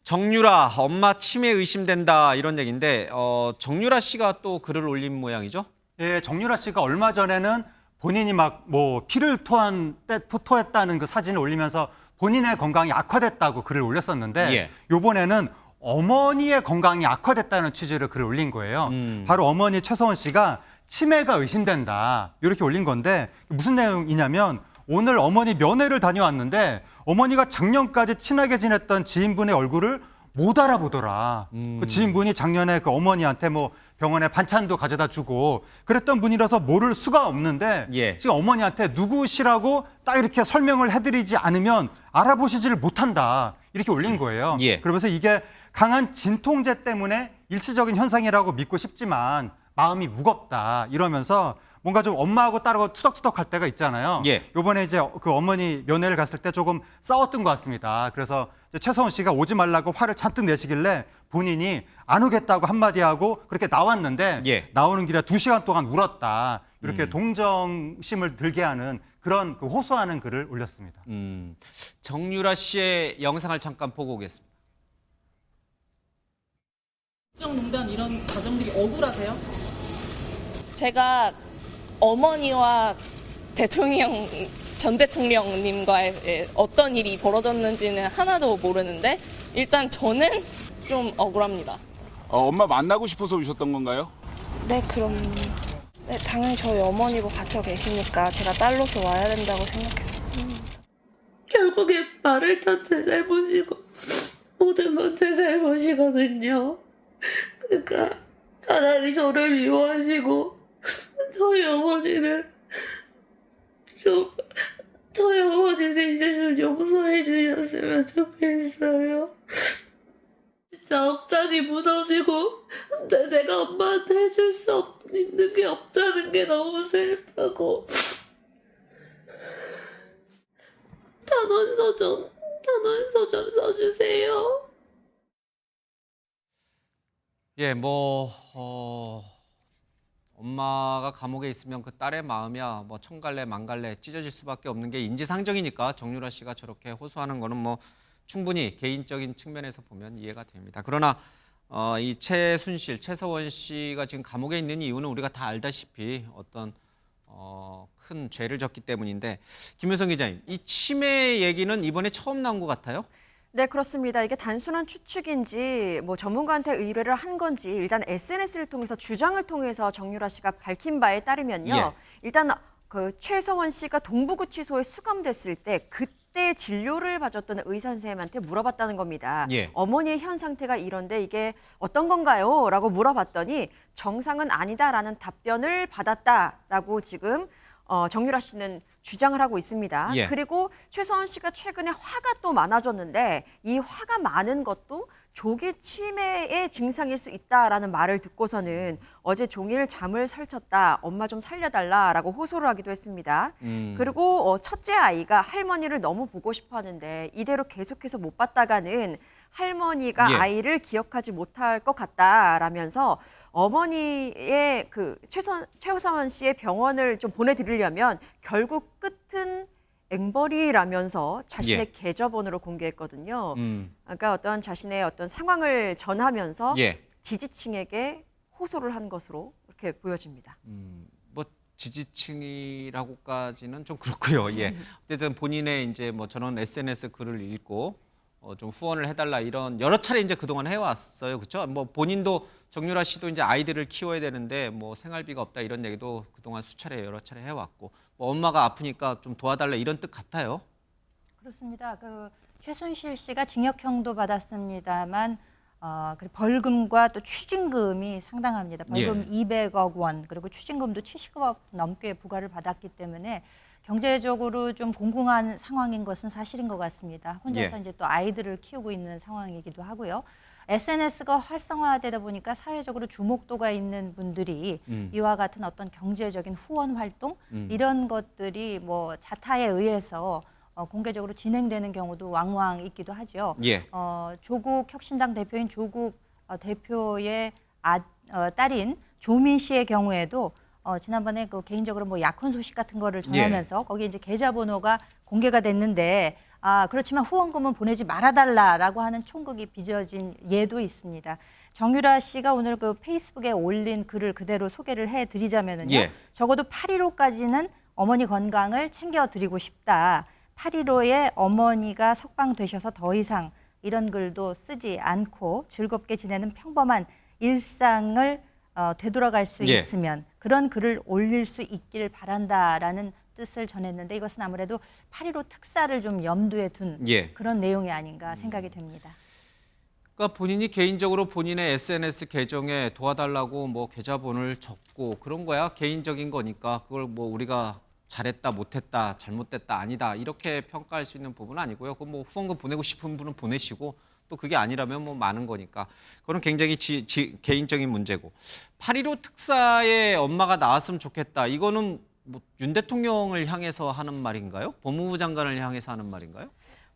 정유라 엄마 치매 의심된다 이런 얘기인데 정유라 씨가 또 글을 올린 모양이죠? 예, 정유라 씨가 얼마 전에는 본인이 막 피를 토했다는 그 사진을 올리면서 본인의 건강이 악화됐다고 글을 올렸었는데 예. 이번에는 어머니의 건강이 악화됐다는 취지로 글을 올린 거예요. 바로 어머니 최서원 씨가 치매가 의심된다 이렇게 올린 건데 무슨 내용이냐면 오늘 어머니 면회를 다녀왔는데 어머니가 작년까지 친하게 지냈던 지인분의 얼굴을 못 알아보더라. 그 지인분이 작년에 그 어머니한테 뭐 병원에 반찬도 가져다 주고 그랬던 분이라서 모를 수가 없는데 예. 지금 어머니한테 누구시라고 딱 이렇게 설명을 해드리지 않으면 알아보시지를 못한다. 이렇게 올린 거예요. 예. 그러면서 이게 강한 진통제 때문에 일시적인 현상이라고 믿고 싶지만 마음이 무겁다 이러면서 뭔가 좀 엄마하고 딸하고 투덕투덕 할 때가 있잖아요. 예. 요번에 이제 그 어머니 면회를 갔을 때 조금 싸웠던 것 같습니다. 그래서 최서원 씨가 오지 말라고 화를 잔뜩 내시길래 본인이 안 오겠다고 한마디 하고 그렇게 나왔는데 예. 나오는 길에 2시간 동안 울었다. 이렇게 동정심을 들게 하는 그런 그 호소하는 글을 올렸습니다. 정유라 씨의 영상을 잠깐 보고 오겠습니다. 국정농단 이런 과정들이 억울하세요? 제가 어머니와 전 대통령님과의 어떤 일이 벌어졌는지는 하나도 모르는데 일단 저는 좀 억울합니다. 엄마 만나고 싶어서 오셨던 건가요? 네, 그럼 네, 당연히 저희 어머니고 갇혀 계시니까 제가 딸로서 와야 된다고 생각했어요. 결국에 말을 다 제 잘못이고 모든 건 제 잘못이거든요. 그러니까 차라리 저를 미워하시고 저희 어머니는 이제 좀 용서해 주셨으면 좋겠어요. 진짜 억장이 무너지고 근데 내가 엄마한테 해줄 수 있는 게 없다는 게 너무 슬프고 단원서 좀 써주세요. 예, 엄마가 감옥에 있으면 그 딸의 마음이야 뭐 천갈래 만갈래 찢어질 수밖에 없는 게 인지상정이니까 정유라 씨가 저렇게 호소하는 거는 뭐 충분히 개인적인 측면에서 보면 이해가 됩니다. 그러나 이 최서원 씨가 지금 감옥에 있는 이유는 우리가 다 알다시피 어떤 큰 죄를 졌기 때문인데 김효성 기자님, 이 치매 얘기는 이번에 처음 나온 것 같아요? 네, 그렇습니다. 이게 단순한 추측인지 뭐 전문가한테 의뢰를 한 건지 일단 SNS를 통해서 주장을 통해서 정유라 씨가 밝힌 바에 따르면요. 예. 일단 그 최서원 씨가 동부구치소에 수감됐을 때 그때 진료를 받았던 의사 선생님한테 물어봤다는 겁니다. 예. 어머니의 현 상태가 이런데 이게 어떤 건가요? 라고 물어봤더니 정상은 아니다라는 답변을 받았다라고 지금 정유라 씨는 주장을 하고 있습니다. 예. 그리고 최서원 씨가 최근에 화가 또 많아졌는데 이 화가 많은 것도 조기 치매의 증상일 수 있다라는 말을 듣고서는 어제 종일 잠을 설쳤다. 엄마 좀 살려달라라고 호소를 하기도 했습니다. 그리고 첫째 아이가 할머니를 너무 보고 싶어 하는데 이대로 계속해서 못 봤다가는 할머니가 예. 아이를 기억하지 못할 것 같다라면서 어머니의 그 최서원 씨의 병원을 좀 보내드리려면 결국 끝은 앵벌이라면서 자신의 예. 계좌번호를 공개했거든요. 그러니까 어떤 자신의 어떤 상황을 전하면서 예. 지지층에게 호소를 한 것으로 이렇게 보여집니다. 뭐 지지층이라고까지는 좀 그렇고요. 예. 어쨌든 본인의 이제 뭐 저는 SNS 글을 읽고 좀 후원을 해달라 이런 여러 차례 이제 그동안 해왔어요. 그렇죠? 뭐 본인도 정유라 씨도 이제 아이들을 키워야 되는데 뭐 생활비가 없다 이런 얘기도 그동안 수차례 여러 차례 해왔고 뭐 엄마가 아프니까 좀 도와달라 이런 뜻 같아요. 그렇습니다. 그 최순실 씨가 징역형도 받았습니다만 그리고 벌금과 또 추징금이 상당합니다. 벌금 예. 200억 원 그리고 추징금도 70억 넘게 부과를 받았기 때문에 경제적으로 좀 공공한 상황인 것은 사실인 것 같습니다. 혼자서 예. 이제 또 아이들을 키우고 있는 상황이기도 하고요. SNS가 활성화되다 보니까 사회적으로 주목도가 있는 분들이 이와 같은 어떤 경제적인 후원 활동 이런 것들이 뭐 자타에 의해서 공개적으로 진행되는 경우도 왕왕 있기도 하죠. 예. 조국 혁신당 대표인 조국 대표의 딸인 조민 씨의 경우에도 지난번에 그 개인적으로 뭐 약혼 소식 같은 거를 전하면서 거기에 이제 계좌번호가 공개가 됐는데 그렇지만 후원금은 보내지 말아달라라고 하는 총극이 빚어진 예도 있습니다. 정유라 씨가 오늘 그 페이스북에 올린 글을 그대로 소개를 해드리자면은요. 예. 적어도 8.15까지는 어머니 건강을 챙겨드리고 싶다. 8.15에 어머니가 석방되셔서 더 이상 이런 글도 쓰지 않고 즐겁게 지내는 평범한 일상을 되돌아갈 수 예. 있으면 그런 글을 올릴 수 있기를 바란다라는 뜻을 전했는데 이것은 아무래도 8.15 특사를 좀 염두에 둔 예. 그런 내용이 아닌가 생각이 됩니다. 그러니까 본인이 개인적으로 본인의 SNS 계정에 도와달라고 뭐 계좌번호를 적고 그런 거야. 개인적인 거니까 그걸 뭐 우리가 잘했다, 못했다, 잘못됐다, 아니다 이렇게 평가할 수 있는 부분은 아니고요. 그 뭐 후원금 보내고 싶은 분은 보내시고 또 그게 아니라면 뭐 많은 거니까 그건 굉장히 개인적인 문제고 8.15 특사에 엄마가 나왔으면 좋겠다. 이거는 뭐 윤 대통령을 향해서 하는 말인가요? 법무부 장관을 향해서 하는 말인가요?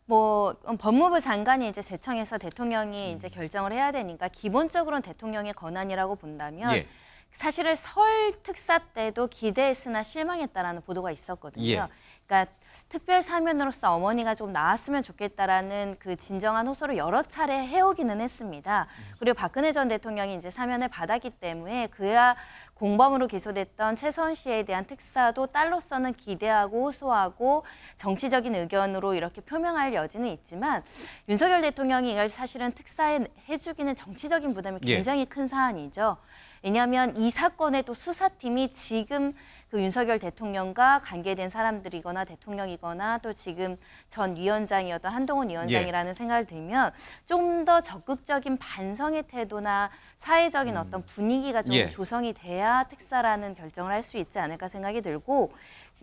뭐 법무부 장관이 이제 제청해서 대통령이 이제 결정을 해야 되니까 기본적으로는 대통령의 권한이라고 본다면 예. 사실은 설 특사 때도 기대했으나 실망했다라는 보도가 있었거든요. 예. 그러니까 특별 사면으로서 어머니가 좀 나았으면 좋겠다라는 그 진정한 호소를 여러 차례 해오기는 했습니다. 그리고 박근혜 전 대통령이 이제 사면을 받았기 때문에 그야 공범으로 기소됐던 최서원 씨에 대한 특사도 딸로서는 기대하고 호소하고 정치적인 의견으로 이렇게 표명할 여지는 있지만 윤석열 대통령이 이걸 사실은 특사에 해주기는 정치적인 부담이 굉장히 큰 사안이죠. 왜냐하면 이 사건의 또 수사팀이 지금 그 윤석열 대통령과 관계된 사람들이거나 대통령이거나 또 지금 전 위원장이었던 한동훈 위원장이라는 생각을 들면 좀 더 적극적인 반성의 태도나 사회적인 어떤 분위기가 좀 조성이 돼야 특사라는 결정을 할 수 있지 않을까 생각이 들고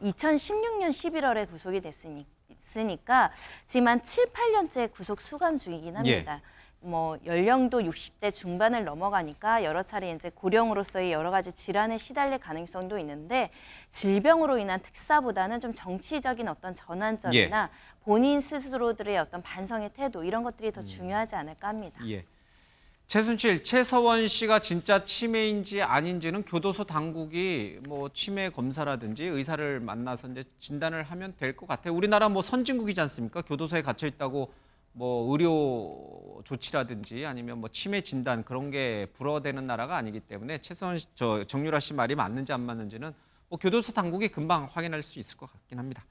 2016년 11월에 구속이 됐으니까 지금 한 7, 8년째 구속 수감 중이긴 합니다. 뭐 연령도 60대 중반을 넘어가니까 여러 차례 이제 고령으로서의 여러 가지 질환에 시달릴 가능성도 있는데 질병으로 인한 특사보다는 좀 정치적인 어떤 전환점이나 본인 스스로들의 어떤 반성의 태도 이런 것들이 더 중요하지 않을까 합니다. 예. 최순실, 최서원 씨가 진짜 치매인지 아닌지는 교도소 당국이 뭐 치매 검사라든지 의사를 만나서 이제 진단을 하면 될 것 같아요. 우리나라 뭐 선진국이지 않습니까? 교도소에 갇혀 있다고 뭐 의료 조치라든지 아니면 뭐 치매 진단 그런 게 불어대는 나라가 아니기 때문에 정유라 씨 말이 맞는지 안 맞는지는 뭐 교도소 당국이 금방 확인할 수 있을 것 같긴 합니다.